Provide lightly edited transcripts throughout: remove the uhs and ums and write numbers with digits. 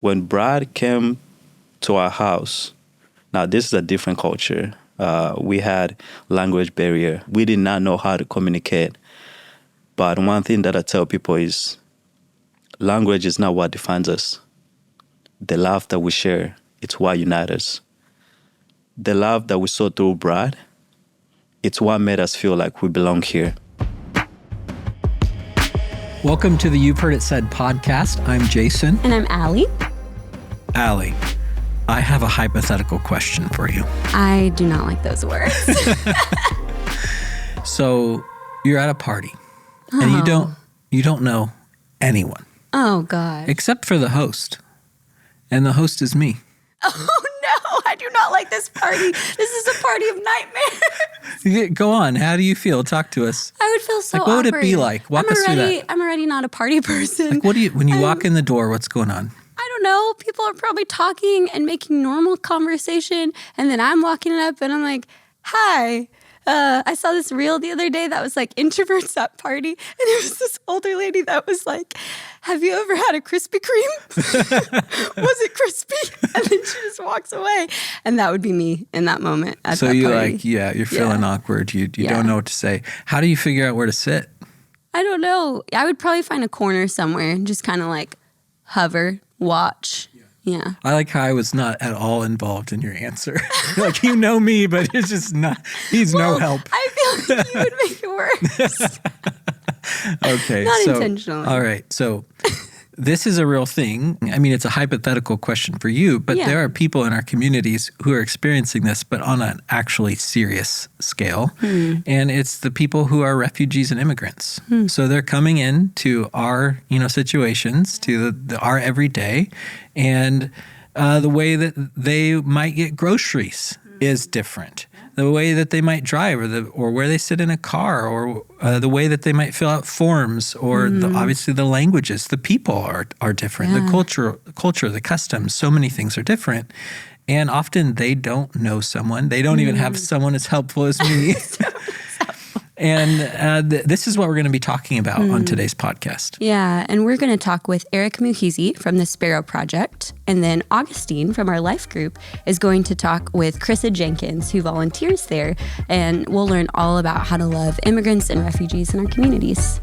When Brad came to our house, now this is a different culture. We had language barrier. We did not know how to communicate. But one thing that I tell people is language is not what defines us. The love that we share, it's what unites us. The love that we saw through Brad, it's what made us feel like we belong here. Welcome to the You've Heard It Said podcast. I'm Jason. And I'm Allie. Allie, I have a hypothetical question for you. I do not like those words. So you're at a party and you don't know anyone. Oh, God. Except for the host. And the host is me. Oh, no. I do not like this party. This is a party of nightmares. Go on. How do you feel? Talk to us. I would feel so Like, what would awkward. it be like? Walk us through that. I'm already not a party person. Like, when you walk in the door, what's going on? I don't know. People are probably talking and making normal conversation. And then I'm walking up and I'm like, hi. I saw this reel the other day that was like introverts at party. And it was this older lady that was like, have you ever had a Krispy Kreme? Was it crispy? And then she just walks away. And that would be me in that moment at So that you party. you're feeling awkward. You don't know what to say. How do you figure out where to sit? I don't know. I would probably find a corner somewhere and just kind of like hover, watch. Yeah. I like how I was not at all involved in your answer. Like, you know me, but it's just not, he's no help. I feel like you would make it worse. Okay. Not intentionally. All right. So this is a real thing. I mean, it's a hypothetical question for you, but there are people in our communities who are experiencing this, but on an actually serious scale. And it's the people who are refugees and immigrants. So they're coming in to our, situations, to our everyday, and the way that they might get groceries is different. The way that they might drive, or where they sit in a car, or the way that they might fill out forms, or obviously the languages, the people are different. The culture, the customs, so many things are different. And often they don't know someone. They don't even have someone as helpful as me. And this is what we're going to be talking about on today's podcast. Yeah, and we're going to talk with Eric Muhizi from the Spero Project, and then Augustine from our life group is going to talk with Krissa Jenkins, who volunteers there, and we'll learn all about how to love immigrants and refugees in our communities.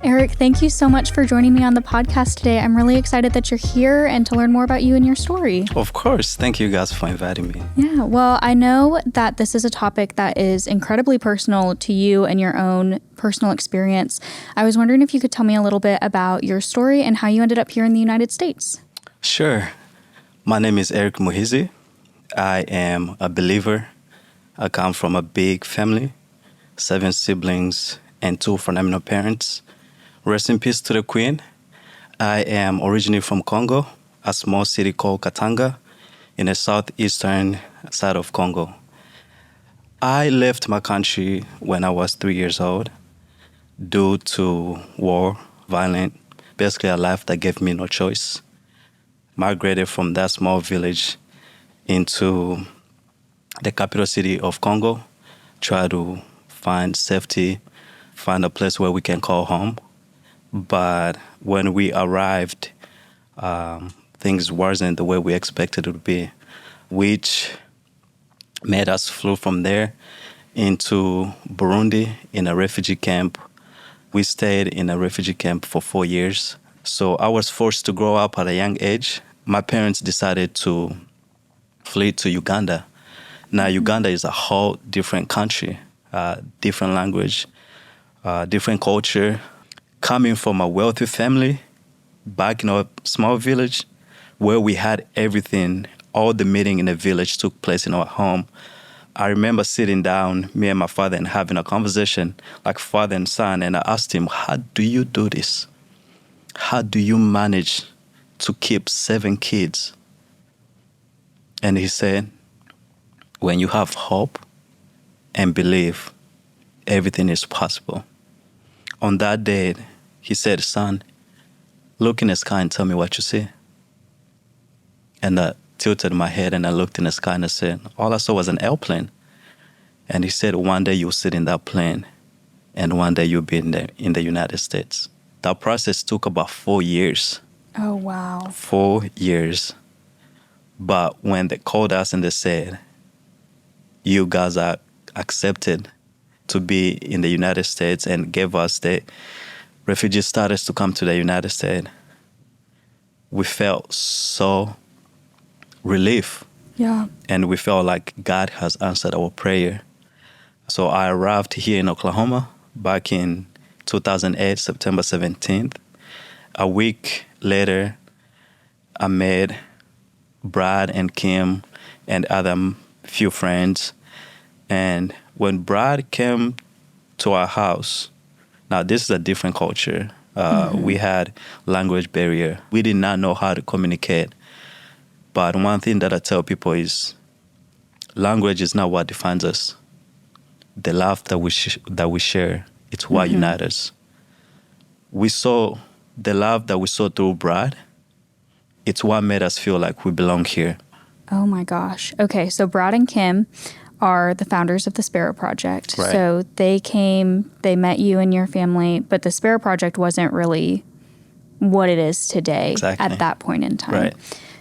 Eric, thank you so much for joining me on the podcast today. I'm really excited that you're here and to learn more about you and your story. Of course. Thank you guys for inviting me. Yeah, well, I know that this is a topic that is incredibly personal to you and your own personal experience. I was wondering if you could tell me a little bit about your story and how you ended up here in the United States. Sure. My name is Eric Muhizi. I am a believer. I come from a big family, 7 siblings and 2 phenomenal parents. Rest in peace to the Queen. I am originally from Congo, a small city called Katanga in the southeastern side of Congo. I left my country when I was 3 years old due to war, violence, basically a life that gave me no choice. Migrated from that small village into the capital city of Congo, try to find safety, find a place where we can call home. But when we arrived, things wasn't the way we expected it to be, which made us flew from there into Burundi in a refugee camp. We stayed in a refugee camp for 4 years. So I was forced to grow up at a young age. My parents decided to flee to Uganda. Now, Uganda is a whole different country, different language, different culture. Coming from a wealthy family, back in a small village where we had everything, all the meeting in the village took place in our home. I remember sitting down, me and my father, and having a conversation like father and son, and I asked him, how do you do this? How do you manage to keep 7 kids? And he said, when you have hope and believe, everything is possible. On that day, he said, son, look in the sky and tell me what you see. And I tilted my head and I looked in the sky and I said, all I saw was an airplane. And he said, one day you'll sit in that plane and one day you'll be in the United States. That process took about 4 years. Oh, wow. 4 years. But when they called us and they said, you guys are accepted to be in the United States, and gave us the refugee status to come to the United States, we felt so relief. Yeah. And we felt like God has answered our prayer. So I arrived here in Oklahoma back in 2008, September 17th. A week later, I met Brad and Kim and other few friends. And when Brad came to our house, now this is a different culture. We had language barrier. We did not know how to communicate. But one thing that I tell people is language is not what defines us. The love that we share, it's what unites us. We saw the love that we saw through Brad. It's what made us feel like we belong here. Oh my gosh. Okay, so Brad and Kim are the founders of the Spero Project. Right. So they came, they met you and your family, but the Spero Project wasn't really what it is today at that point in time. Right.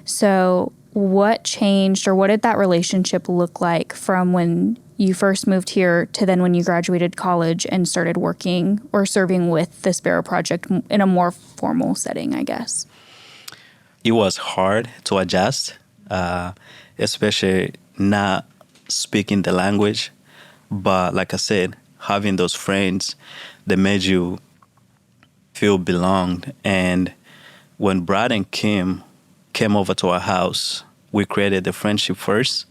So what changed, or what did that relationship look like from when you first moved here to then when you graduated college and started working or serving with the Spero Project in a more formal setting, I guess? It was hard to adjust, especially not speaking the language. But like I said, having those friends, they made you feel belonged. And when Brad and Kim came over to our house, we created the friendship first.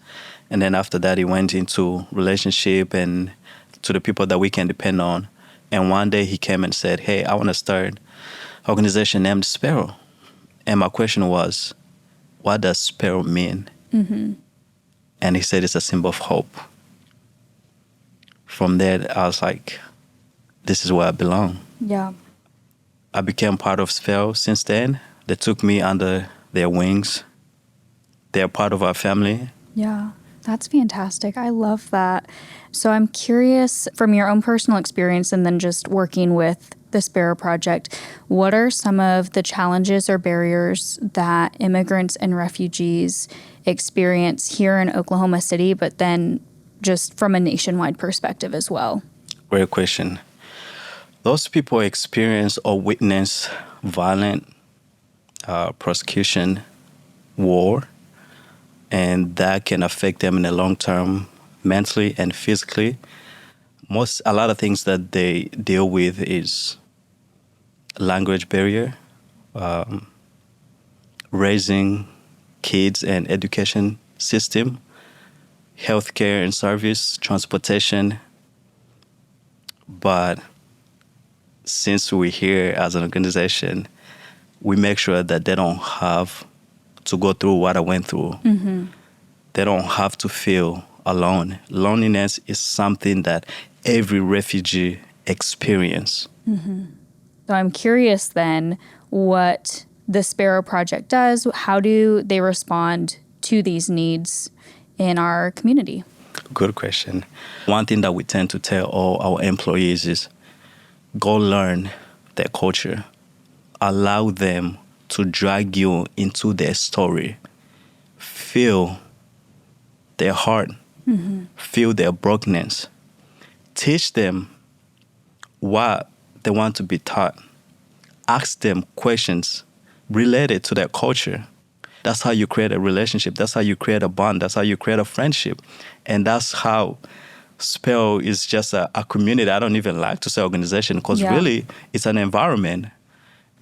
And then after that, it went into relationship and to the people that we can depend on. And one day he came and said, hey, I want to start an organization named Spero. And my question was, what does Spero mean? And he said it's a symbol of hope. From there, I was like, this is where I belong. Yeah. I became part of Spero since then. They took me under their wings. They're part of our family. Yeah, that's fantastic. I love that. So I'm curious, from your own personal experience and then just working with the Spero Project, what are some of the challenges or barriers that immigrants and refugees experience here in Oklahoma City, but then just from a nationwide perspective as well? Great question. Those people experience or witness violent persecution, war, and that can affect them in the long term, mentally and physically. A lot of things that they deal with is language barrier, raising kids and education system, healthcare and service, transportation. But since we're here as an organization, we make sure that they don't have to go through what I went through. They don't have to feel alone. Loneliness is something that every refugee experiences. So I'm curious then what the Spero Project does. How do they respond to these needs in our community? Good question. One thing that we tend to tell all our employees is go learn their culture. Allow them to drag you into their story. Feel their heart. Feel their brokenness. Teach them what they want to be taught. Ask them questions related to their culture. That's how you create a relationship. That's how you create a bond. That's how you create a friendship. And that's how Spero is just a community. I don't even like to say organization because really it's an environment.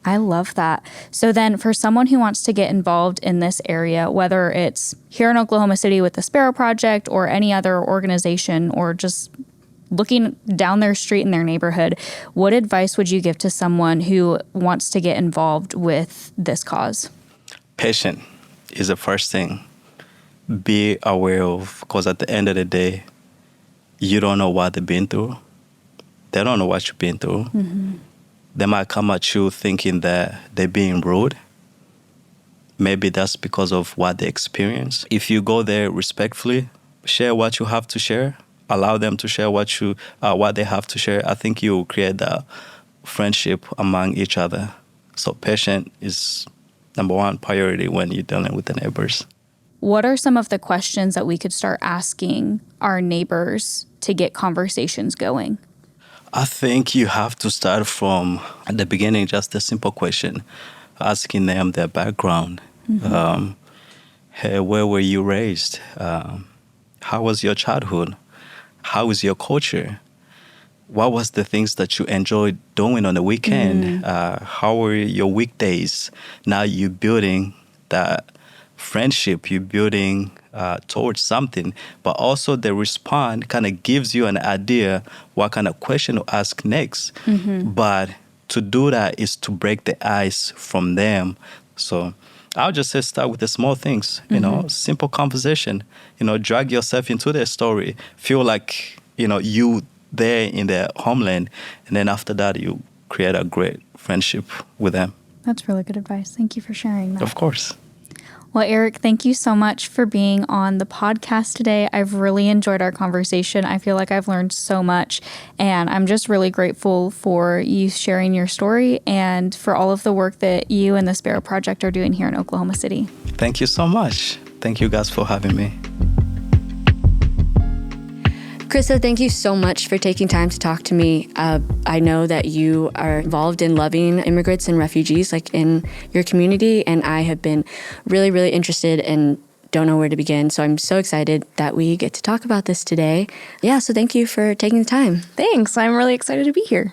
I love that. So then for someone who wants to get involved in this area, whether it's here in Oklahoma City with the Spero Project or any other organization or just looking down their street in their neighborhood, what advice would you give to someone who wants to get involved with this cause? Patient is the first thing. Be aware of, because at the end of the day, you don't know what they've been through. They don't know what you've been through. They might come at you thinking that they're being rude. Maybe that's because of what they experience. If you go there respectfully, share what you have to share, allow them to share what they have to share, I think you will create that friendship among each other. So patient is number one priority when you're dealing with the neighbors. What are some of the questions that we could start asking our neighbors to get conversations going? I think you have to start from at the beginning, just a simple question, asking them their background. Hey, where were you raised? How was your childhood? How is your culture? What was the things that you enjoyed doing on the weekend? How were your weekdays? Now you're building that friendship, you're building towards something, but also the response kind of gives you an idea what kind of question to ask next. But to do that is to break the ice from them. So I'll just say start with the small things, simple conversation, drag yourself into their story, feel like, you there in their homeland. And then after that, you create a great friendship with them. That's really good advice. Thank you for sharing that. Of course. Well, Eric, thank you so much for being on the podcast today. I've really enjoyed our conversation. I feel like I've learned so much, and I'm just really grateful for you sharing your story and for all of the work that you and the Spero Project are doing here in Oklahoma City. Thank you so much. Thank you guys for having me. Krista, thank you so much for taking time to talk to me. I know that you are involved in loving immigrants and refugees, like in your community, and I have been really, really interested and don't know where to begin. So I'm so excited that we get to talk about this today. Yeah, so thank you for taking the time. Thanks. I'm really excited to be here.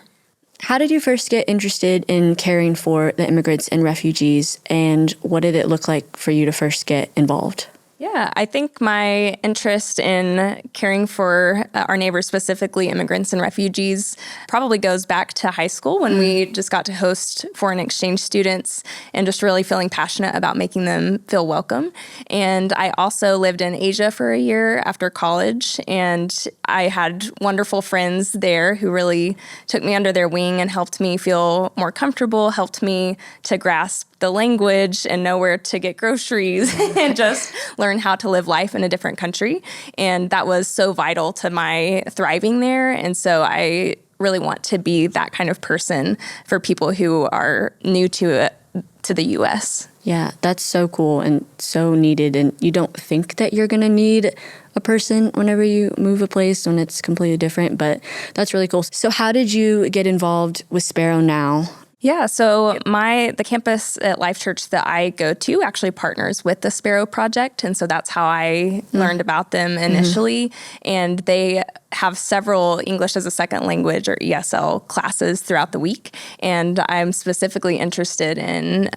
How did you first get interested in caring for the immigrants and refugees, and what did it look like for you to first get involved? Yeah, I think my interest in caring for our neighbors, specifically immigrants and refugees, probably goes back to high school when we just got to host foreign exchange students and just really feeling passionate about making them feel welcome. And I also lived in Asia for a year after college, and I had wonderful friends there who really took me under their wing and helped me feel more comfortable, helped me to grasp the language and know where to get groceries and just learn how to live life in a different country. And that was so vital to my thriving there. And so I really want to be that kind of person for people who are new to the U.S. Yeah, that's so cool and so needed. And you don't think that you're going to need a person whenever you move a place when it's completely different, but that's really cool. So how did you get involved with Spero now? Yeah, so the campus at Lifechurch that I go to actually partners with the Spero Project, and so that's how I learned about them initially. And they have several English as a second language or ESL classes throughout the week, and I'm specifically interested in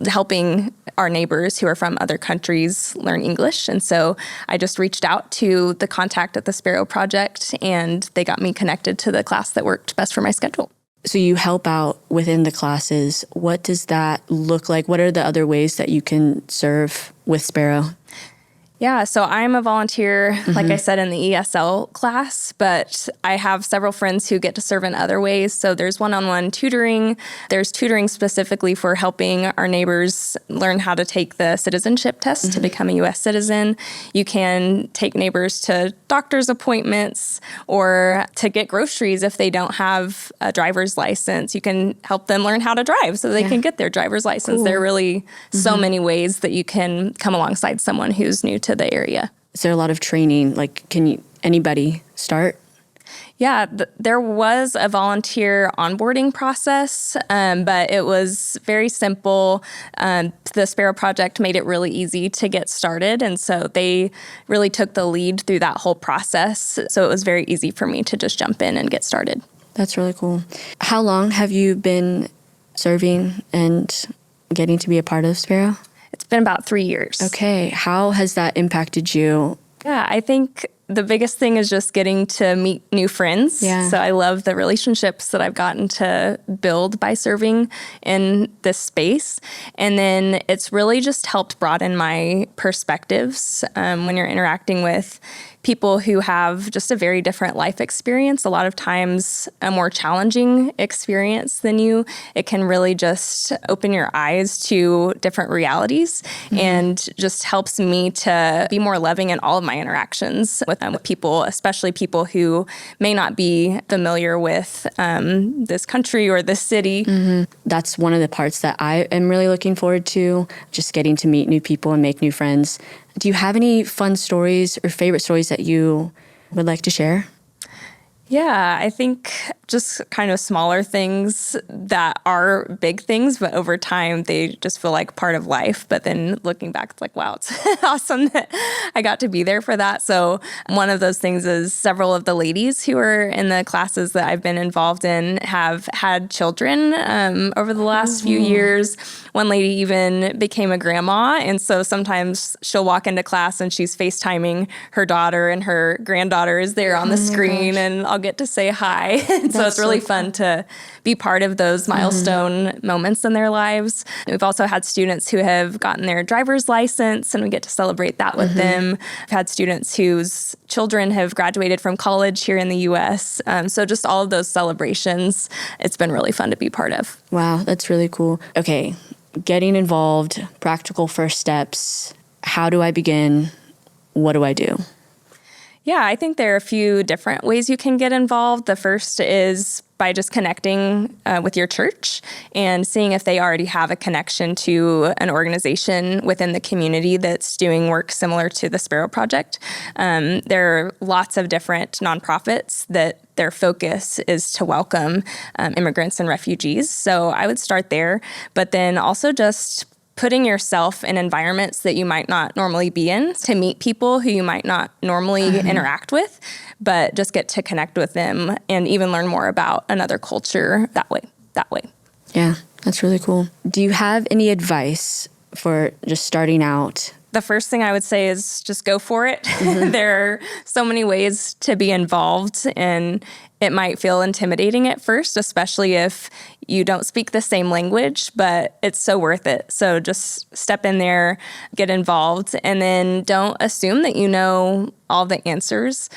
helping our neighbors who are from other countries learn English. And so I just reached out to the contact at the Spero Project, and they got me connected to the class that worked best for my schedule. So you help out within the classes. What does that look like? What are the other ways that you can serve with Spero? Yeah, so I'm a volunteer, like I said, in the ESL class, but I have several friends who get to serve in other ways. So there's one-on-one tutoring. There's tutoring specifically for helping our neighbors learn how to take the citizenship test to become a U.S. citizen. You can take neighbors to doctor's appointments or to get groceries if they don't have a driver's license. You can help them learn how to drive so they can get their driver's license. Cool. There are really so many ways that you can come alongside someone who's new to the area. Is there a lot of training? Like, can anybody start? Yeah, there was a volunteer onboarding process, but it was very simple. The Spero Project made it really easy to get started, and so they really took the lead through that whole process. So it was very easy for me to just jump in and get started. That's really cool. How long have you been serving and getting to be a part of Spero? It's been about 3 years. Okay. How has that impacted you? Yeah, I think the biggest thing is just getting to meet new friends. Yeah. So I love the relationships that I've gotten to build by serving in this space. And then it's really just helped broaden my perspectives when you're interacting with people who have just a very different life experience, a lot of times a more challenging experience than you. It can really just open your eyes to different realities and just helps me to be more loving in all of my interactions with people, especially people who may not be familiar with this country or this city. That's one of the parts that I am really looking forward to, just getting to meet new people and make new friends. Do you have any fun stories or favorite stories that you would like to share? Yeah, I think just kind of smaller things that are big things, but over time they just feel like part of life. But then looking back, it's like, wow, it's awesome that I got to be there for that. So one of those things is several of the ladies who are in the classes that I've been involved in have had children over the last few years. One lady even became a grandma. And so sometimes she'll walk into class and she's FaceTiming her daughter, and her granddaughter is there on the screen, and I'll get to say hi. So it's really fun to be part of those milestone moments in their lives. We've also had students who have gotten their driver's license, and we get to celebrate that with them. I've had students whose children have graduated from college here in the U.S. So just all of those celebrations, it's been really fun to be part of. Wow, that's really cool. Okay, getting involved, practical first steps. How do I begin? What do I do? Yeah, I think there are a few different ways you can get involved. The first is by just connecting with your church and seeing if they already have a connection to an organization within the community that's doing work similar to the Spero Project. There are lots of different nonprofits that their focus is to welcome immigrants and refugees. So I would start there, but then also just putting yourself in environments that you might not normally be in to meet people who you might not normally interact with, but just get to connect with them and even learn more about another culture that way. Yeah, that's really cool. Do you have any advice for just starting out? The first thing I would say is just go for it. There are so many ways to be involved, and it might feel intimidating at first, especially if you don't speak the same language, but it's so worth it. So just step in there, get involved, and then don't assume that you know all the answers.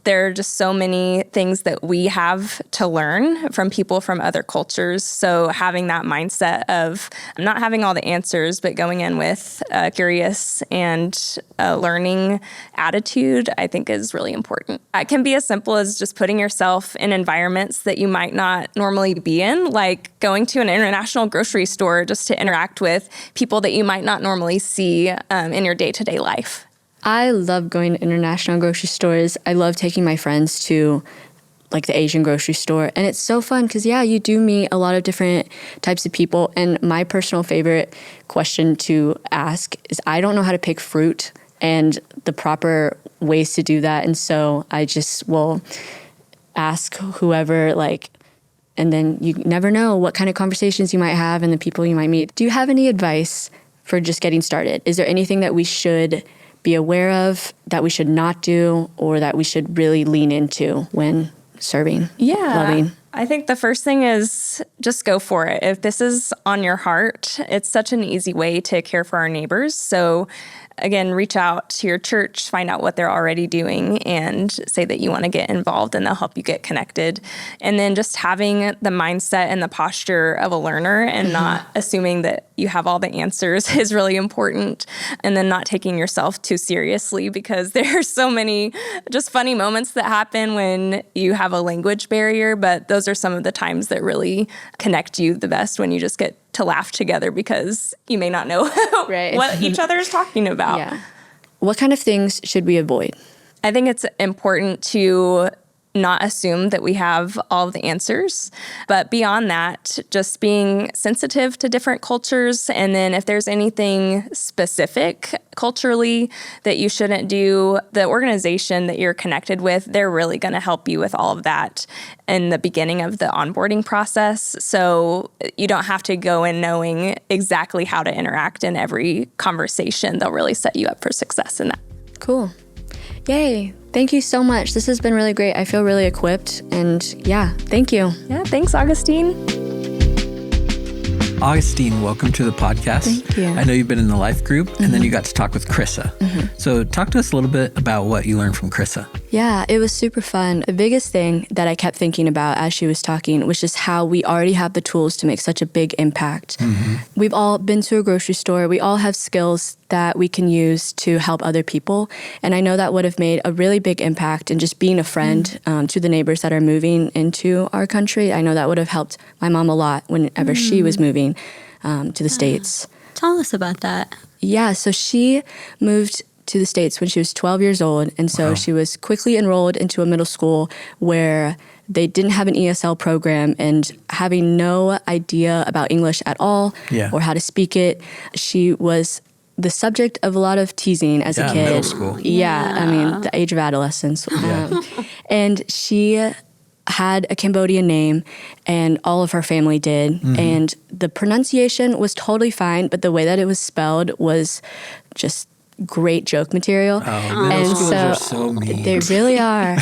There are just so many things that we have to learn from people from other cultures. So having that mindset of not having all the answers, but going in with a curious and a learning attitude, I think is really important. It can be as simple as just putting yourself in environments that you might not normally be in, like going to an international grocery store just to interact with people that you might not normally see in your day-to-day life. I love going to international grocery stores. I love taking my friends to like the Asian grocery store. And it's so fun because, yeah, you do meet a lot of different types of people. And my personal favorite question to ask is I don't know how to pick fruit and the proper ways to do that. And so I just will ask whoever, and then you never know what kind of conversations you might have and the people you might meet. Do you have any advice for just getting started? Is there anything that we should be aware of, that we should not do, or that we should really lean into when serving, loving? I think the first thing is just go for it. If this is on your heart, it's such an easy way to care for our neighbors. So again, reach out to your church, find out what they're already doing, and say that you want to get involved, and they'll help you get connected. And then just having the mindset and the posture of a learner and not assuming that you have all the answers is really important. And then not taking yourself too seriously, because there are so many just funny moments that happen when you have a language barrier, but those are some of the times that really connect you the best, when you just get to laugh together because you may not know what each other is talking about. Yeah. What kind of things should we avoid? I think it's important to not assume that we have all of the answers. But beyond that, just being sensitive to different cultures. And then if there's anything specific culturally that you shouldn't do, the organization that you're connected with, they're really going to help you with all of that in the beginning of the onboarding process. So you don't have to go in knowing exactly how to interact in every conversation. They'll really set you up for success in that. Cool. Yay. Thank you so much. This has been really great. I feel really equipped. And yeah, thank you. Yeah, thanks, Augustine. Augustine, welcome to the podcast. Thank you. I know you've been in the life group, and then you got to talk with Krissa. So talk to us a little bit about what you learned from Krissa. Yeah, it was super fun. The biggest thing that I kept thinking about as she was talking was just how we already have the tools to make such a big impact. We've all been to a grocery store. We all have skills that we can use to help other people. And I know that would have made a really big impact in just being a friend to the neighbors that are moving into our country. I know that would have helped my mom a lot whenever she was moving to the States. Tell us about that. Yeah, so she moved to the States when she was 12 years old. And so she was quickly enrolled into a middle school where they didn't have an ESL program, and having no idea about English at all or how to speak it, she was the subject of a lot of teasing as a kid. Middle school. Yeah, I mean, the age of adolescence. And she had a Cambodian name, and all of her family did. And the pronunciation was totally fine, but the way that it was spelled was just great joke material. Middle schoolers are so mean. They really are.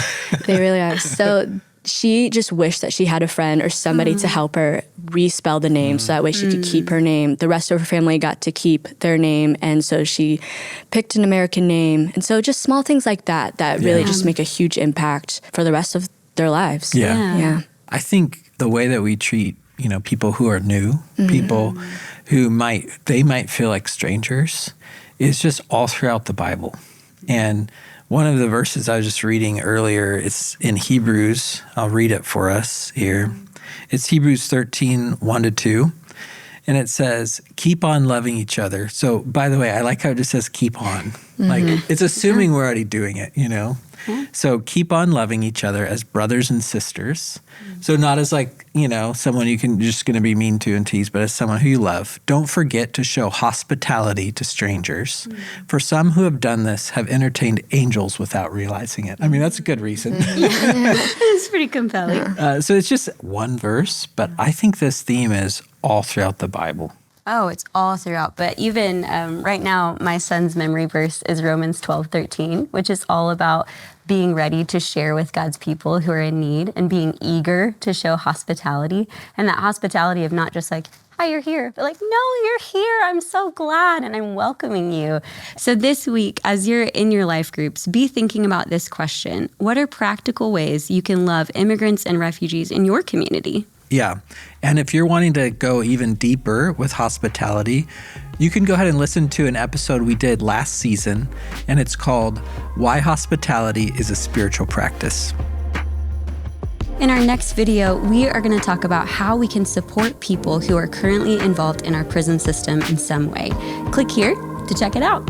They really are. So she just wished that she had a friend or somebody to help her respell the name so that way she could keep her name. The rest of her family got to keep their name, and so she picked an American name. And so just small things like that really just make a huge impact for the rest of their lives. Yeah. I think the way that we treat, people who are new, people who might feel like strangers, is just all throughout the Bible. And one of the verses I was just reading earlier, it's in Hebrews. I'll read it for us here. It's Hebrews 13, 1-2. And it says, keep on loving each other. So, by the way, I like how it just says keep on. Like, it's assuming we're already doing it, So keep on loving each other as brothers and sisters. So not as someone you're just going to be mean to and tease, but as someone who you love. Don't forget to show hospitality to strangers. For some who have done this have entertained angels without realizing it. I mean, that's a good reason. It's pretty compelling. So it's just one verse, but I think this theme is all throughout the Bible. Oh, it's all throughout. But even right now, my son's memory verse is Romans 12:13, which is all about being ready to share with God's people who are in need and being eager to show hospitality. And that hospitality of not just like, hi, you're here, but like, no, you're here. I'm so glad and I'm welcoming you. So this week, as you're in your life groups, be thinking about this question. What are practical ways you can love immigrants and refugees in your community? Yeah. And if you're wanting to go even deeper with hospitality, you can go ahead and listen to an episode we did last season, and it's called Why Hospitality is a Spiritual Practice. In our next video, we are going to talk about how we can support people who are currently involved in our prison system in some way. Click here to check it out.